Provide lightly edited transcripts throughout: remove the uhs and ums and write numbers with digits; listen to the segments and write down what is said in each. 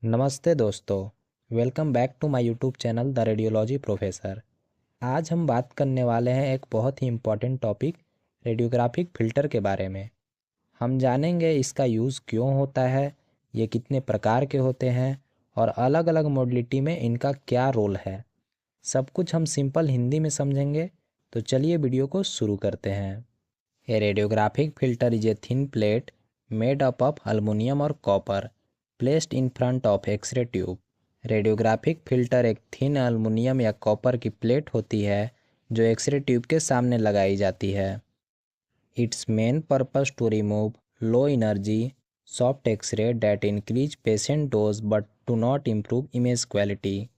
नमस्ते दोस्तों, welcome back to my YouTube channel the radiology professor. आज हम बात करने वाले हैं एक बहुत ही इम्पॉर्टेंट टॉपिक रेडियोग्राफिक फ़िल्टर के बारे में। हम जानेंगे इसका यूज़ क्यों होता है, ये कितने प्रकार के होते हैं और अलग अलग मॉडलिटी में इनका क्या रोल है। सब कुछ हम सिंपल हिंदी में समझेंगे, तो चलिए वीडियो को शुरू करते हैं। A radiographic filter is a thin plate made up of aluminum or copper placed in front of X-ray tube. Radiographic filter एक थिन एल्युमिनियम या कॉपर की प्लेट होती है जो एक्सरे ट्यूब के सामने लगाई जाती है। It's main purpose to remove low energy soft x-ray that increase patient dose but do not improve image quality.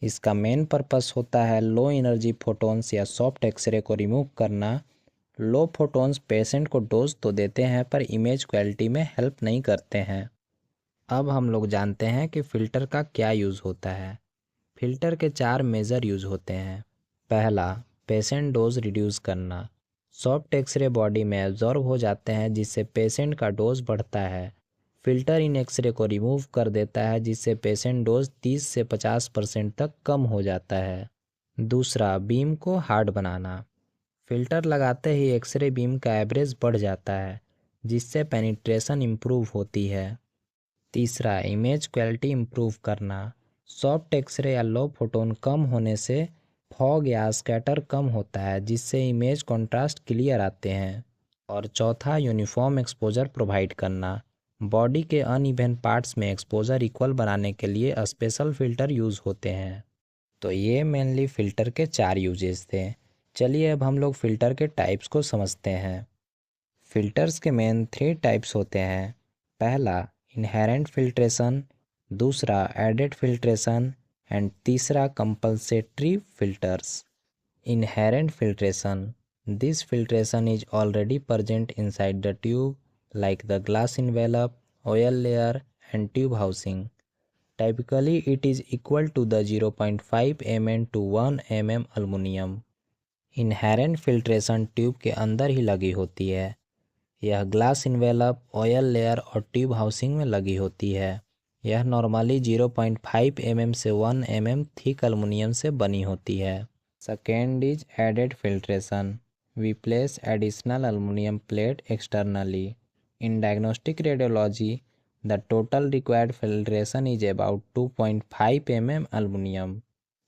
इसका मेन पर्पस होता है लो एनर्जी फोटोन्स या सॉफ्ट एक्सरे को रिमूव करना। लो फोटॉन्स पेशेंट को डोज तो देते हैं पर इमेज क्वालिटी में हेल्प नहीं करते हैं। अब हम लोग जानते हैं कि फ़िल्टर का क्या यूज़ होता है। फ़िल्टर के 4 मेजर यूज़ होते हैं। पहला, पेशेंट डोज रिड्यूस करना। सॉफ्ट एक्सरे बॉडी में एब्जॉर्ब हो जाते हैं जिससे पेशेंट का डोज बढ़ता है। फ़िल्टर इन एक्सरे को रिमूव कर देता है जिससे पेशेंट डोज 30 से 50% तक कम हो जाता है। दूसरा, बीम को हार्ड बनाना। फ़िल्टर लगाते ही एक्सरे बीम का एवरेज बढ़ जाता है जिससे पेनिट्रेशन इम्प्रूव होती है। तीसरा, इमेज क्वालिटी इम्प्रूव करना। सॉफ्ट एक्सरे या लो फोटोन कम होने से फॉग या स्कैटर कम होता है जिससे इमेज कॉन्ट्रास्ट क्लियर आते हैं। और चौथा, यूनिफॉर्म एक्सपोजर प्रोवाइड करना। बॉडी के अनइवन पार्ट्स में एक्सपोजर इक्वल बनाने के लिए स्पेशल फ़िल्टर यूज़ होते हैं। तो ये मेनली फ़िल्टर के 4 यूजेस थे। चलिए अब हम लोग फ़िल्टर के टाइप्स को समझते हैं। फ़िल्टर्स के मेन 3 टाइप्स होते हैं। पहला, इनहेरेंट फ़िल्ट्रेशन, दूसरा एडेड फ़िल्ट्रेशन एंड तीसरा compensatory filters. Inherent filtration, this filtration is already present inside the tube like the glass envelope, oil layer and tube housing. Typically it is equal to the 0.5 mm to 1 mm aluminum. Inherent filtration tube के अंदर ही लगी होती है। यह glass envelope, oil layer और tube housing में लगी होती है। यह नॉर्मली 0.5 mm से 1 mm थिक एल्युमिनियम से बनी होती है। Second is added filtration. We place additional aluminium plate externally. In diagnostic radiology the total required filtration is about 2.5 mm aluminium.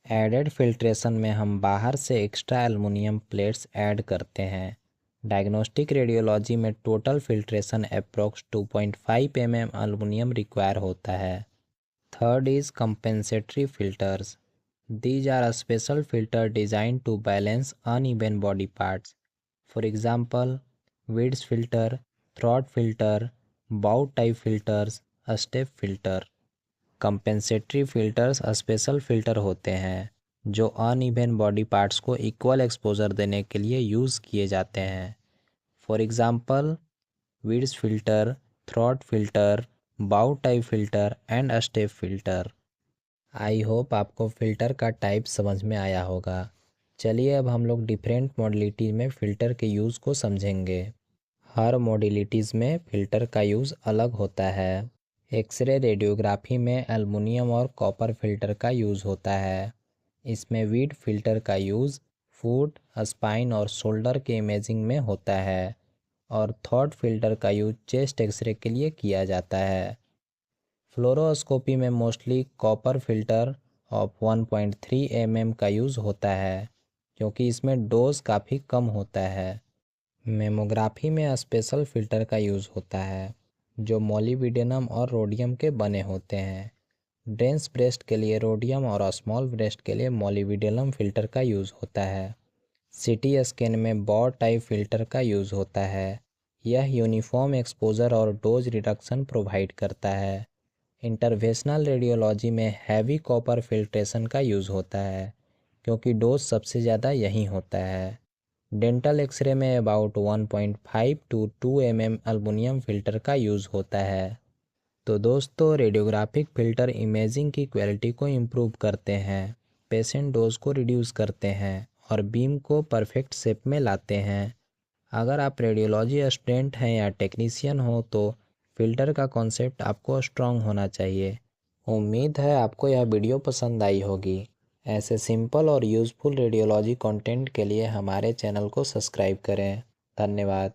Added filtration में हम बाहर से एक्स्ट्रा एल्युमिनियम प्लेट्स ऐड करते हैं। डायग्नोस्टिक रेडियोलॉजी में total filtration approx 2.5 mm aluminium require होता है। Third is compensatory filters. These are special filter design to balance uneven body parts. For example, wedge filter, throat filter, bow type filters, step filter. Compensatory filters special filter होते हैं जो uneven body parts को equal exposure देने के लिए use किए जाते हैं। For example, wedge filter, throat filter, bow type filter and step filter. I hope आपको फ़िल्टर का टाइप समझ में आया होगा। चलिए अब हम लोग डिफरेंट मॉडलिटी में फ़िल्टर के यूज़ को समझेंगे। हर मॉडलिटीज़ में फ़िल्टर का यूज़ अलग होता है। एक्सरे रेडियोग्राफी में एल्युमिनियम और कॉपर फिल्टर का यूज़ होता है। इसमें वीड फिल्टर का यूज़ फुट, स्पाइन और शोल्डर के इमेजिंग में होता है और थॉट फिल्टर का यूज़ चेस्ट एक्सरे के लिए किया जाता है। फ्लोरोस्कोपी में mostly copper filter of 1.3 mm का यूज़ होता है क्योंकि इसमें डोज काफ़ी कम होता है। मेमोग्राफी में स्पेशल फ़िल्टर का यूज़ होता है जो मोलिब्डेनम और रोडियम के बने होते हैं। डेंस ब्रेस्ट के लिए रोडियम और स्मॉल ब्रेस्ट के लिए मोलिब्डेनम फ़िल्टर का यूज़ होता है। सीटी स्कैन में बॉर टाइप फ़िल्टर का यूज़ होता है। यह यूनिफॉर्म एक्सपोजर और डोज रिडक्शन प्रोवाइड करता है। इंटरवेंशनल रेडियोलॉजी में हैवी कॉपर फिल्ट्रेशन का यूज़ होता है क्योंकि डोज सबसे ज़्यादा यहीं होता है। डेंटल एक्सरे में about 1.5 to 2 mm aluminium filter का यूज़ होता है। तो दोस्तों, रेडियोग्राफिक फ़िल्टर इमेजिंग की क्वालिटी को इम्प्रूव करते हैं, पेशेंट डोज को रिड्यूस करते हैं और बीम को परफेक्ट शेप में लाते हैं। अगर आप रेडियोलॉजी स्टूडेंट हैं या टेक्नीशियन हो तो फ़िल्टर का कॉन्सेप्ट आपको स्ट्रॉन्ग होना चाहिए। उम्मीद है आपको यह वीडियो पसंद आई होगी। ऐसे सिंपल और यूज़फुल रेडियोलॉजी कंटेंट के लिए हमारे चैनल को सब्सक्राइब करें। धन्यवाद।